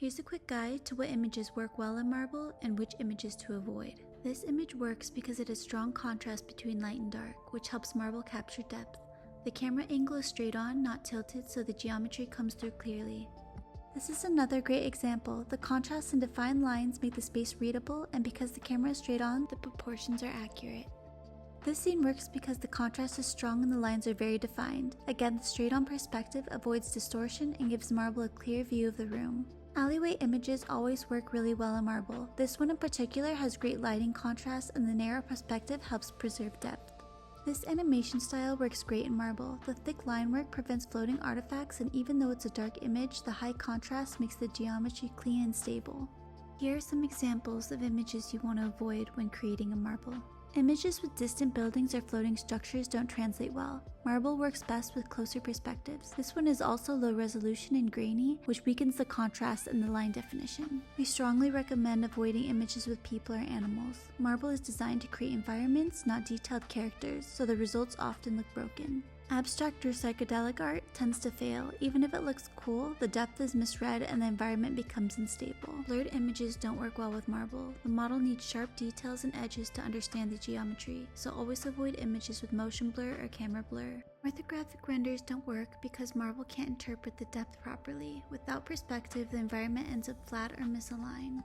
Here's a quick guide to what images work well in Marble and which images to avoid. This image works because it has strong contrast between light and dark, which helps Marble capture depth. The camera angle is straight on, not tilted, so the geometry comes through clearly. This is another great example. The contrast and defined lines make the space readable, and because the camera is straight on, the proportions are accurate. This scene works because the contrast is strong and the lines are very defined. Again, the straight-on perspective avoids distortion and gives Marble a clear view of the room. Alleyway images always work really well in Marble. This one in particular has great lighting contrast, and the narrow perspective helps preserve depth. This animation style works great in Marble. The thick line work prevents floating artifacts, and even though it's a dark image, the high contrast makes the geometry clean and stable. Here are some examples of images you want to avoid when creating a Marble. Images with distant buildings or floating structures don't translate well. Marble works best with closer perspectives. This one is also low resolution and grainy, which weakens the contrast and the line definition. We strongly recommend avoiding images with people or animals. Marble is designed to create environments, not detailed characters, so the results often look broken. Abstract or psychedelic art tends to fail. Even if it looks cool, the depth is misread and the environment becomes unstable. Blurred images don't work well with Marble. The model needs sharp details and edges to understand the geometry, so always avoid images with motion blur or camera blur. Orthographic renders don't work because Marble can't interpret the depth properly. Without perspective, the environment ends up flat or misaligned.